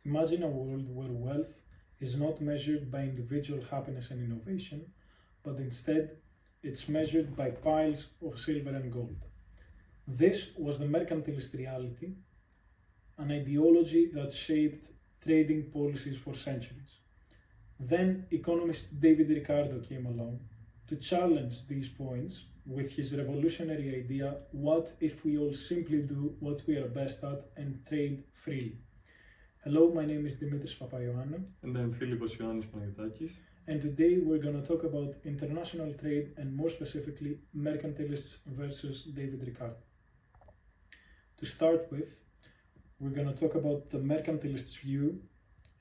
Imagine a world where wealth is not measured by individual happiness and innovation, but instead it's measured by piles of silver and gold. This was the mercantilist reality, an ideology that shaped trading policies for centuries. Then economist David Ricardo came along to challenge these points with his revolutionary idea: what if we all simply do what we are best at and trade freely? Hello, my name is Dimitris Papaioannou. And I'm Philippos Ioannis Panayotakis. And today we're going to talk about international trade and more specifically mercantilists versus David Ricardo. To start with, we're going to talk about the mercantilists' view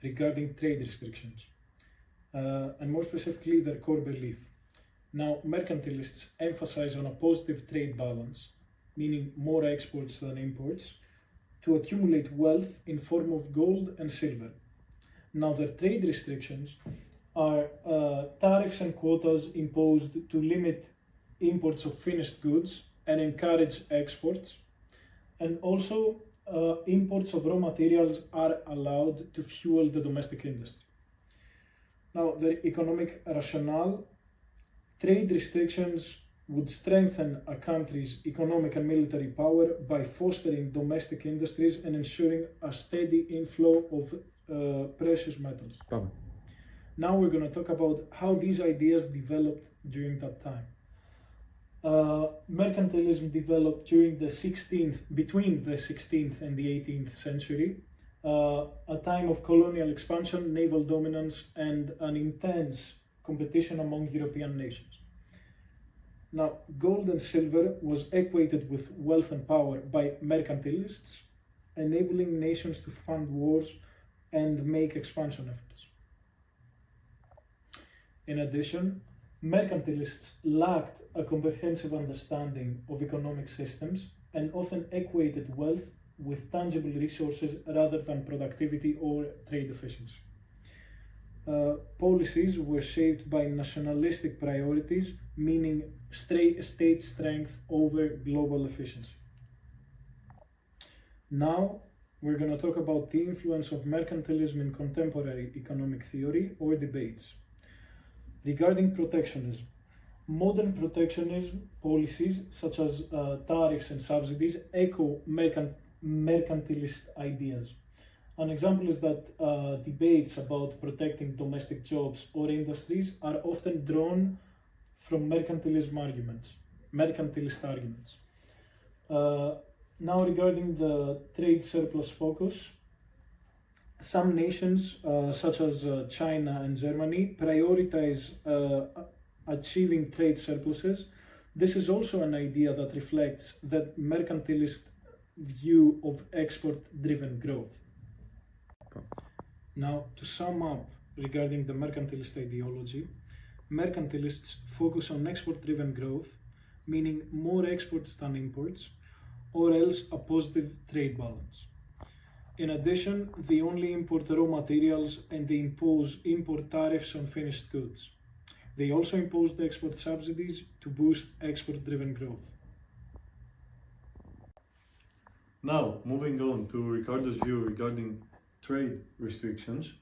regarding trade restrictions and more specifically their core belief. Now, mercantilists emphasize on a positive trade balance, meaning more exports than imports, to accumulate wealth in form of gold and silver. Now, their trade restrictions are tariffs and quotas imposed to limit imports of finished goods and encourage exports, and also imports of raw materials are allowed to fuel the domestic industry. Now, the economic rationale: trade restrictions would strengthen a country's economic and military power by fostering domestic industries and ensuring a steady inflow of precious metals. Now we're going to talk about how these ideas developed during that time. Mercantilism developed during between the 16th and the 18th century, a time of colonial expansion, naval dominance, and an intense competition among European nations. Now, gold and silver was equated with wealth and power by mercantilists, enabling nations to fund wars and make expansion efforts. In addition, mercantilists lacked a comprehensive understanding of economic systems and often equated wealth with tangible resources rather than productivity or trade efficiency. Policies were shaped by nationalistic priorities, meaning state strength over global efficiency. Now, we're going to talk about the influence of mercantilism in contemporary economic theory or debates. Regarding protectionism, modern protectionism policies such as tariffs and subsidies echo mercantilist ideas. An example is that debates about protecting domestic jobs or industries are often drawn from mercantilist arguments. Now, regarding the trade surplus focus, some nations, such as China and Germany, prioritize achieving trade surpluses. This is also an idea that reflects the mercantilist view of export-driven growth. Now, to sum up regarding the mercantilist ideology, mercantilists focus on export-driven growth, meaning more exports than imports, or else a positive trade balance. In addition, they only import raw materials and they impose import tariffs on finished goods. They also impose the export subsidies to boost export-driven growth. Now, moving on to Ricardo's view regarding trade restrictions,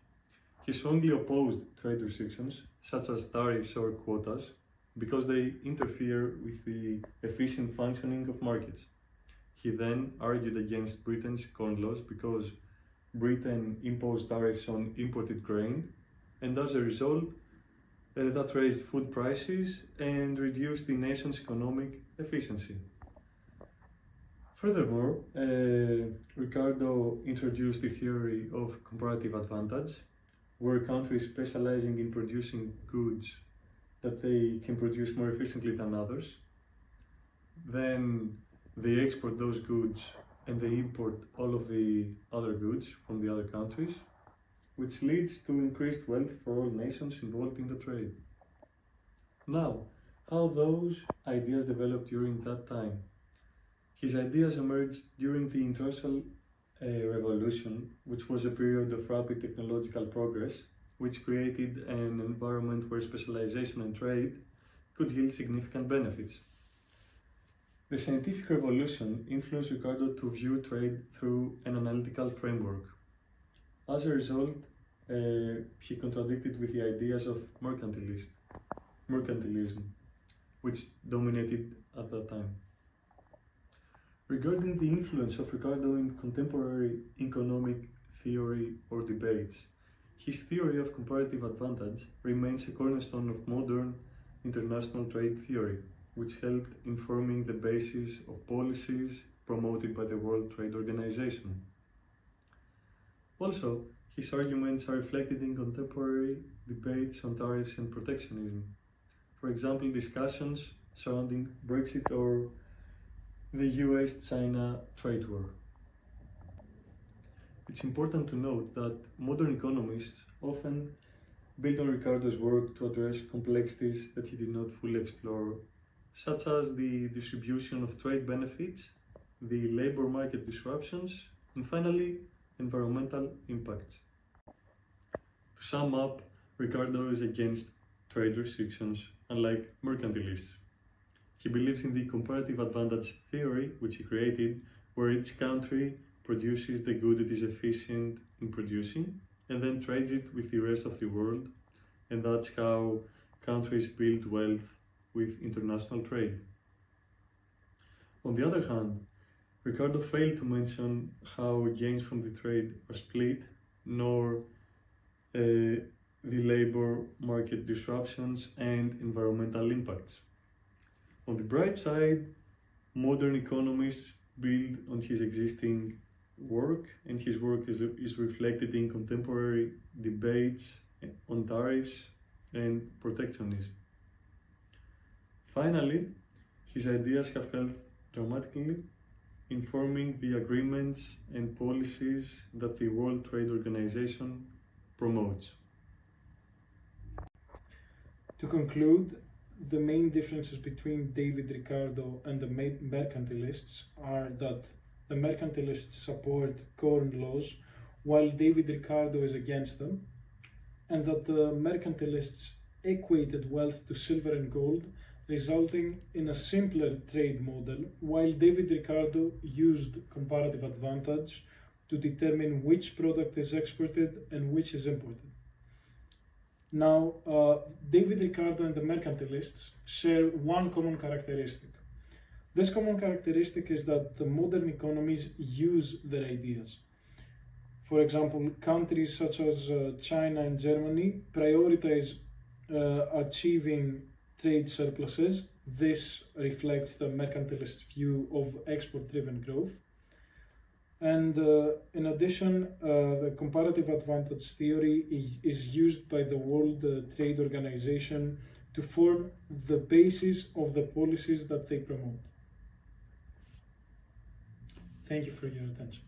he strongly opposed trade restrictions such as tariffs or quotas because they interfere with the efficient functioning of markets. He then argued against Britain's corn laws because Britain imposed tariffs on imported grain, and as a result, that raised food prices and reduced the nation's economic efficiency. Furthermore, Ricardo introduced the theory of comparative advantage, where countries specializing in producing goods that they can produce more efficiently than others, then they export those goods and they import all of the other goods from the other countries, which leads to increased wealth for all nations involved in the trade. Now, how those ideas developed during that time? His ideas emerged during the Industrial Revolution, which was a period of rapid technological progress, which created an environment where specialization and trade could yield significant benefits. The scientific revolution influenced Ricardo to view trade through an analytical framework. As a result, he contradicted with the ideas of mercantilism, which dominated at that time. Regarding the influence of Ricardo in contemporary economic theory or debates, his theory of comparative advantage remains a cornerstone of modern international trade theory, which helped informing the basis of policies promoted by the World Trade Organization. Also, his arguments are reflected in contemporary debates on tariffs and protectionism. For example, discussions surrounding Brexit or the US-China trade war. It's important to note that modern economists often build on Ricardo's work to address complexities that he did not fully explore, such as the distribution of trade benefits, the labor market disruptions, and finally, environmental impacts. To sum up, Ricardo is against trade restrictions, unlike mercantilists. He believes in the comparative advantage theory, which he created, where each country produces the good it is efficient in producing and then trades it with the rest of the world, and that's how countries build wealth with international trade. On the other hand, Ricardo failed to mention how gains from the trade are split, nor the labor market disruptions and environmental impacts. On the bright side, modern economists build on his existing work, and his work is reflected in contemporary debates on tariffs and protectionism. Finally, his ideas have helped dramatically informing the agreements and policies that the World Trade Organization promotes. To conclude, the main differences between David Ricardo and the mercantilists are that the mercantilists support corn laws while David Ricardo is against them, and that the mercantilists equated wealth to silver and gold, resulting in a simpler trade model, while David Ricardo used comparative advantage to determine which product is exported and which is imported. Now, David Ricardo and the mercantilists share one common characteristic. This common characteristic is that the modern economies use their ideas. For example, countries such as China and Germany prioritize achieving trade surpluses. This reflects the mercantilist view of export-driven growth. And in addition, the comparative advantage theory is used by the World Trade Organization to form the basis of the policies that they promote. Thank you for your attention.